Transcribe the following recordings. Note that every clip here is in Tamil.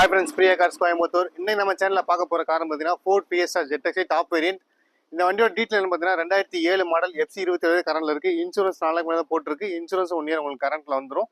Hi friends, Priya Cars Coimbatore. இன்னைக்கு நம்ம சேனல்ல பார்க்க போற கார் பார்த்தீங்கன்னா Ford Fiesta ZX top variant. இந்த வண்டியோட டீடைல் பார்த்தீங்கன்னா 2007 மாடல் FC 27 கரண்ட்ல இருக்கு. இன்சூரன்ஸ் 4 லாக் மேல போட்டுருக்கு. இன்சூரன்ஸ் 1 இயர் உங்களுக்கு கரண்ட்ல வந்துரும்.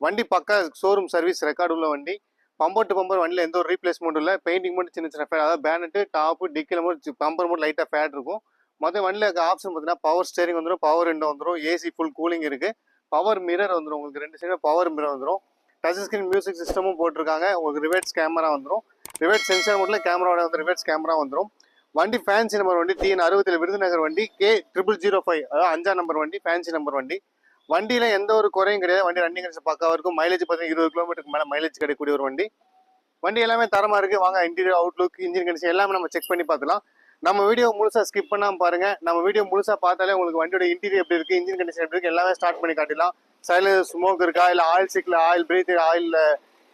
வண்டி பக்கா ஷோரூம் சர்வீஸ் ரெக்கார்டு உள்ள வண்டி. பம்பர் டு பம்பர் வண்டியில எந்த ஒரு ரீப்ளேஸ்மெண்ட் இல்ல. பெயிண்டிங் மட்டும் சின்ன சின்ன ஃபேட், அதாவது பேனட், டாப், டிக்கில மட்டும் பம்பர் மட்டும் லைட்டா ஃபேட் இருக்கும். மொத்த வண்டியில இருக்க ஆப்ஷன் பார்த்தீங்கன்னா பவர் ஸ்டேரிங் வந்துடும், பவர் விண்டோ வந்துடும், ஏசி ஃபுல் கூலிங் இருக்கு, பவர் மிரர் வந்துடும். உங்களுக்கு ரெண்டு சைடு பவர் மிரர் வந்துடும். டச் ஸ்கிரீன் மியூசிக் சிஸ்டமும் போட்டிருக்காங்க. உங்களுக்கு ரிவர்ஸ் கேமரா வந்துடும். ரிவர்ஸ் சென்சார் மட்டும் கேமராவோட வந்து ரிவர்ஸ் கேமரா வந்துடும். வண்டி ஃபேன்சி நம்பர் வண்டி, TN 67 விருதுநகர் வண்டி, K0005, அதாவது 5ஆம் நம்பர் வண்டி, ஃபேன்சி நம்பர் வண்டி. வண்டியில எந்த ஒரு குறையும் கிடையாது. வண்டி ரன்னிங் கண்டிஷன் பக்காவா இருக்கும். மைலேஜ் பார்த்தீங்கன்னா 20 கிலோமீட்டருக்கு மேலே மைலேஜ் கிடைக்கக்கூடிய ஒரு வண்டி. வண்டி எல்லாமே தரமா இருக்கு. வாங்க இன்டீரியர், அவுட்லுக், இன்ஜின் கண்டிஷன் எல்லாமே நம்ம செக் பண்ணி பார்த்துலாம். நம்ம வீடியோ முழுசா ஸ்கிப் பண்ணாம பாருங்க. நம்ம வீடியோ முழுசா பார்த்தாலே உங்களுக்கு வண்டியோட இன்டீரியர் எப்படி இருக்கு, இன்ஜின் கண்டிஷன் எப்படி இருக்கு எல்லாமே ஸ்டார்ட் பண்ணி காட்டிடலாம். சைலன்ஸ் ஸ்மோக் இருக்கா, இல்லை ஆயில் சீக்கில் ஆயில் பிரீத்,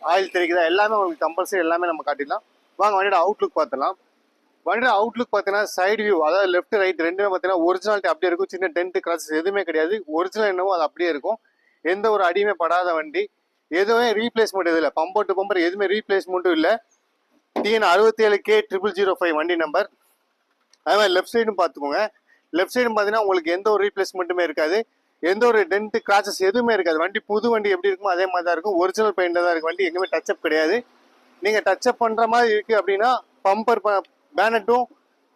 ஆயில் தெரிக்குதா, எல்லாமே உங்களுக்கு கம்பல்சரி எல்லாமே நம்ம காட்டிடலாம். வாங்க வண்டியோட அவுட்லுக் பார்த்துலாம். வண்டியோட அவுட்லுக் பார்த்தீங்கன்னா சைடு வியூ, அதாவது லெஃப்ட் ரைட் ரெண்டுமே பார்த்தீங்கன்னா ஒரிஜினாலிட்டி அப்படியே இருக்கும். சின்ன டென்ட் கிராச்சஸ் எதுவுமே கிடையாது. ஒரிஜினல் என்னவோ அது அப்படியே இருக்கும். எந்த ஒரு அடியுமே படாத வண்டி. எதுவுமே ரீப்ளேஸ்மெண்ட் எதுவும் இல்லை. பம்பர் டு பம்பர் எதுவுமே ரீப்ளேஸ்மெண்ட்டும் இல்லை. TN 67 K0005 வண்டி நம்பர். அதே மாதிரி லெஃப்ட் சைடும் பார்த்துக்கோங்க. லெஃப்ட் சைடும் பார்த்தீங்கன்னா உங்களுக்கு எந்த ஒரு ரீப்ளேஸ்மெண்ட்டுமே இருக்காது. எந்த ஒரு டென்ட் கிராச்சஸ் எதுவுமே இருக்காது. வண்டி புது வண்டி எப்படி இருக்குமோ அதே மாதிரி தான் இருக்கும். ஒரிஜினல் பெயிண்டில் தான் இருக்கு. வண்டி எங்கேயுமே டச்சப் கிடையாது. நீங்கள் டச்சப் பண்ணுற மாதிரி இருக்குது அப்படின்னா பம்பர் பேனட்டும்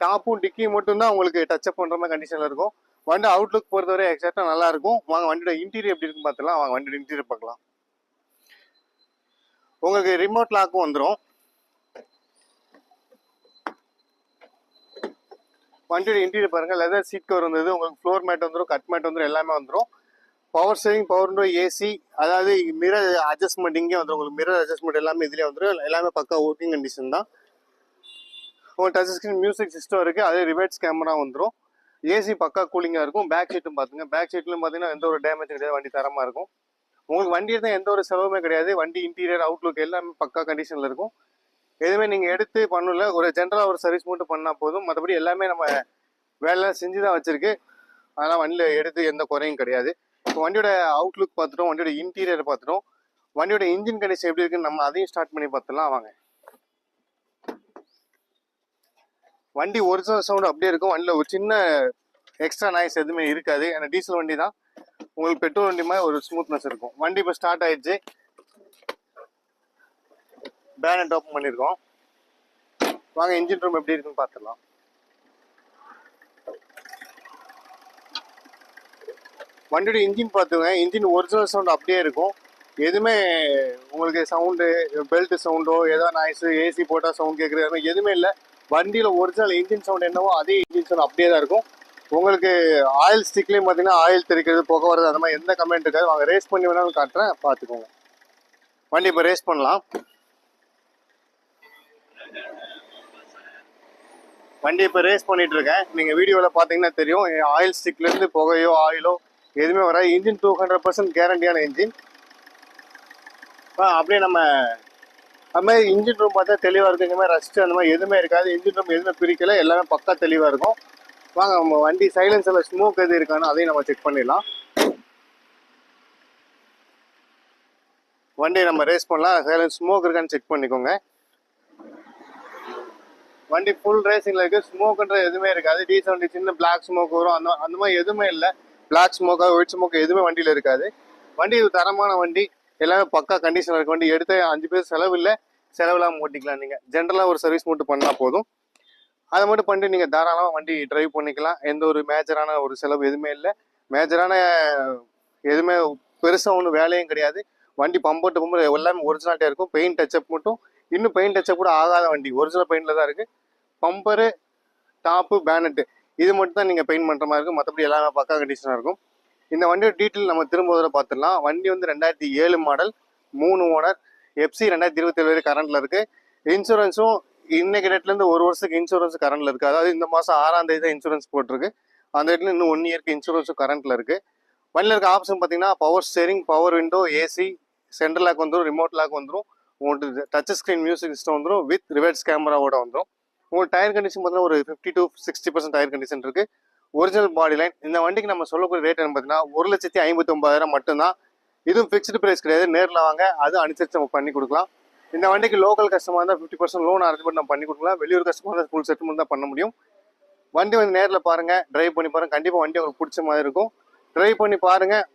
டாப்பும் டிக்கியும் மட்டும்தான் உங்களுக்கு டச்சப் பண்ணுற மாதிரி கண்டிஷனில் இருக்கும். வண்டி அவுட்லுக் பொறுத்தவரை எக்ஸாக்டாக நல்லா இருக்கும். வாங்க வண்டியோட இன்டீரியர் எப்படி இருக்குன்னு பார்த்துலாம். வாங்க வண்டியோட இன்டீரியர் பார்க்கலாம். உங்களுக்கு ரிமோட் லாக்கும் வந்துடும். வண்டியோட இன்டீரியர் பாருங்க. லெதர் சீட் கவர் வந்தது. உங்களுக்கு ஃப்ளோர் மேட் வந்துடும், கட் மேட் வந்துடும், எல்லாமே வந்துடும். Power steering, power window, AC, அதாவது மிரர் அட்ஜஸ்ட்மெண்ட் இங்கே வந்துடும். உங்களுக்கு மிரர் அட்ஜஸ்ட்மெண்ட் எல்லாமே இதுலேயே வந்துடும். எல்லாமே பக்கா ஒர்க்கிங் கண்டிஷன் தான். உங்களுக்கு டச் ஸ்கிரீன் மியூசிக் சிஸ்டம் இருக்குது. அதே ரிவர்ஸ் கேமரா வந்துடும். ஏசி பக்கா கூலிங்காக இருக்கும். பேக் சீட்டும் பார்த்துங்க. பேக் சீட்லையும் பார்த்தீங்கன்னா எந்த ஒரு டேமேஜ் கிடையாது. வண்டி தரமாக இருக்கும். உங்களுக்கு வண்டி தான் எந்த ஒரு செலவுமே கிடையாது. வண்டி இன்டீரியர், அவுட்லுக் எல்லாமே பக்கா கண்டிஷனில் இருக்கும். எதுவுமே நீங்கள் எடுத்து பண்ணல, ஒரு ஜென்ரலாக ஒரு சர்வீஸ் மட்டும் பண்ணால் போதும். மற்றபடி எல்லாமே நம்ம வேலை செஞ்சு தான் வச்சுருக்கு. அதெல்லாம் வண்டியில் எடுத்து எந்த குறையும் கிடையாது. இப்போ வண்டியோட அவுட்லுக் பார்த்துட்டோம், வண்டியோட இன்டீரியர் பார்த்துட்டோம். வண்டியோட இன்ஜின் கண்டிஷன் எப்படி இருக்குன்னு நம்ம அதையும் ஸ்டார்ட் பண்ணி பார்த்துலாம். வாங்க. வண்டி ஒரிஜினல் சவுண்ட் அப்படியே இருக்கும். வண்டியில் ஒரு சின்ன எக்ஸ்ட்ரா நாய்ஸ் எதுவுமே இருக்காது. ஏன்னா டீசல் வண்டி தான். உங்களுக்கு பெட்ரோல் வண்டி மாதிரி ஒரு ஸ்மூத்னஸ் இருக்கும். வண்டி இப்போ ஸ்டார்ட் ஆயிடுச்சு. பேனட் ஓப்பன் பண்ணியிருக்கோம். வாங்க இன்ஜின் ரூம் எப்படி இருக்குன்னு பார்த்துடலாம். வண்டியோட இன்ஜின் பார்த்துங்க. இன்ஜின் ஒரிஜினல் சவுண்ட் அப்படியே இருக்கும். எதுவுமே உங்களுக்கு சவுண்டு, பெல்ட் சவுண்டோ, ஏதோ நாய்ஸு, ஏசி போட்டால் சவுண்ட் கேட்குறது எதுவுமே இல்லை. வண்டியில் ஒரிஜினல் இன்ஜின் சவுண்ட் என்னவோ அதே இன்ஜின் சவுண்ட் அப்படியே தான் இருக்கும். உங்களுக்கு ஆயில் ஸ்டிக்லேயும் பார்த்தீங்கன்னா ஆயில் தெரிக்கிறது, புகை வர்றது, அந்த மாதிரி எந்த கமெண்ட் இருக்காது. வாங்க ரேஸ் பண்ணி வேணாலும் காட்டுறேன், பார்த்துக்கோங்க. வண்டி இப்போ ரேஸ் பண்ணலாம். வண்டி இப்போ ரேஸ் பண்ணிட்டு இருக்கேன். நீங்கள் வீடியோவில் பார்த்தீங்கன்னா தெரியும். ஆயில் ஸ்டிக்லேருந்து புகையோ ஆயிலோ எதுவுமே வராது. இன்ஜின் 200% கேரண்டியான இன்ஜின். அப்படியே நம்ம அது மாதிரி இன்ஜின் ரூம் பார்த்தா தெளிவாக இருக்குது. இந்த மாதிரி ரஸ்ட்டு அந்த மாதிரி எதுவுமே இருக்காது. இன்ஜின் ரூம் எதுவுமே பிரிக்கல, எல்லாமே பக்கா தெளிவாக இருக்கும். வாங்க நம்ம வண்டி சைலன்ஸில் ஸ்மோக் எது இருக்கான்னு அதையும் நம்ம செக் பண்ணிடலாம். வண்டியை நம்ம ரேஸ் பண்ணலாம். சைலன்ஸ் ஸ்மோக் இருக்கான்னு செக் பண்ணிக்கோங்க. வண்டி ஃபுல் ரேசிங்கில் இருக்குது. ஸ்மோக்குன்ற எதுவுமே இருக்காது. டீசல் வண்டி சின்ன பிளாக் ஸ்மோக் வரும், அந்த மாதிரி எதுவுமே இல்லை. பிளாக் ஸ்மோக்கா ஒயிட் ஸ்மோக் எதுவுமே வண்டியில் இருக்காது. வண்டி தரமான வண்டி, எல்லாமே பக்கா கண்டிஷனில் இருக்க வண்டி. எடுத்து 5 பேர் செலவு இல்லை, செலவில்லாமல் ஓட்டிக்கலாம். நீங்கள் ஜென்ரலாக ஒரு சர்வீஸ் மட்டும் பண்ணால் போதும். அதை மட்டும் பண்ணிட்டு நீங்கள் தாராளமாக வண்டி ட்ரைவ் பண்ணிக்கலாம். எந்த ஒரு மேஜரான ஒரு செலவு எதுவுமே இல்லை. மேஜரான எதுவுமே பெருசாக ஒன்றும் வேலையும் கிடையாது. வண்டி பம்பர் டு பம்பர் எல்லாமே ஒரிஜினாலிட்டியாக இருக்கும். பெயிண்ட் டச்சப் மட்டும், இன்னும் பெயிண்ட் டச்சப் கூட ஆகாத வண்டி, ஒரிஜினல் பெயிண்டில் தான் இருக்குது. பம்பரு, டாப்பு, பேனட்டு இது மட்டும் தான் நீங்கள் பெயிண்ட் பண்ணுற மாதிரி இருக்கும். மற்றபடி எல்லாமே பக்கா கண்டிஷனாக இருக்கும். இந்த வண்டியோட டீட்டெயில் நம்ம திரும்ப தடவை பார்த்துடலாம். வண்டி வந்து 2007 மாடல், 3 ஓனர், FC 2027 வரை கரண்டில் இருக்குது. இன்சூரன்ஸும் இன்னைக்கு டேட்லேருந்து 1 வருஷத்துக்கு இன்சூரன்ஸ் கரண்டில் இருக்குது. அதாவது இந்த மாதம் 6ஆம் தேதி தான் இன்சூரன்ஸ் போட்டிருக்கு. அந்த இடத்துல இன்னும் 1 இயருக்கு இன்சூரன்ஸும் கரண்டில் இருக்குது. வண்டியில் இருக்க ஆப்ஷன் பார்த்தீங்கன்னா power steering, power window, AC, central lock வந்துடும், ரிமோட் லாக் வந்துடும். உங்களுக்கு டச் ஸ்க்ரீன் மியூசிக் சிஸ்டம் வந்துடும், வித் ரிவர்ஸ் கேமராவோட வந்துடும். உங்களுக்கு டயர் கண்டிஷன் பார்த்தீங்கன்னா ஒரு 50 to 60% டயர் கண்டிஷன் இருக்குது. ஒரிஜினல் பாடி லைன். இந்த வண்டிக்கு நம்ம சொல்லக்கூடிய ரேட் என்ன பார்த்தீங்கன்னா 1,59,000 மட்டும்தான். இதுவும் ஃபிக்ஸ்டு ப்ரைஸ் கிடையாது. நேரில் வாங்க, அது அனுசரித்து நம்ம பண்ணி கொடுக்கலாம். இந்த வண்டிக்கு லோக்கல் கஸ்டமர் இருந்தால் 50% லோன் அரேஞ்ச்மெண்ட் நம்ம பண்ணி கொடுக்கலாம். வெளியூர் கஸ்டமர் தான் ஃபுல் செட்டில்மெண்ட் தான் பண்ண முடியும். வண்டி வந்து நேரில் பாருங்கள், டிரைவ் பண்ணி பாருங்கள். கண்டிப்பாக வண்டி உங்களுக்கு பிடிச்ச மாதிரி இருக்கும். டிரைவ் பண்ணி பாருங்கள்,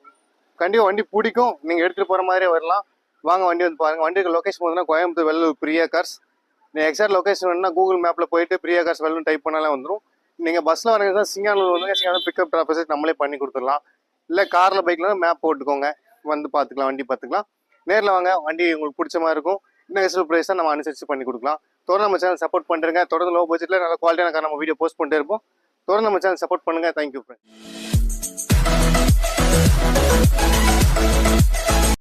கண்டிப்பாக வண்டி பிடிக்கும். நீங்கள் எடுத்துகிட்டு போகிற மாதிரியே வரலாம். வாங்க வண்டி வந்து பாருங்கள். வண்டிக்கு லொக்கேஷன் பார்த்தீங்கன்னா கோயம்புத்தூர் வெள்ளூர் பிரியா கார்ஸ். நீங்கள் எக்ஸாக்ட் லொக்கேஷன் வேணுன்னா கூகுள் மேப்பில் போயிட்டு பிரியா கார்ஸ் வெள்ளூர் டைப் பண்ணாலே வந்துடும். நீங்கள் பஸ்ஸில் வரீங்கன்னா சிங்கானூர் வந்துங்க, சிங்கானூர் பிக்கப் ட்ராப் நம்மளே பண்ணி கொடுத்துடலாம். இல்லை காரில் பைக்கில் மேப் போட்டுக்கோங்க, வந்து பார்த்துக்கலாம், வண்டி பார்த்துக்கலாம். நேரில் வாங்க, வண்டி உங்களுக்கு பிடிச்ச மாதிரி இருக்கும். இன்னும் எக்ஸ்ட்ரா ப்ரைஸ் தான் நம்ம அனுசரித்து பண்ணி கொடுக்கலாம். தொடர்ந்து நம்ம சேனல் சப்போர்ட் பண்ணுறேங்க. தொடர்ந்து லோ பட்ஜெட்டில் நல்ல குவாலிட்டியான கார் நம்ம வீடியோ போஸ்ட் பண்ணிட்டே இருப்போம். தொடர்ந்து நம்ம சேனல் சப்போர்ட் பண்ணுங்கள். Thank you friend.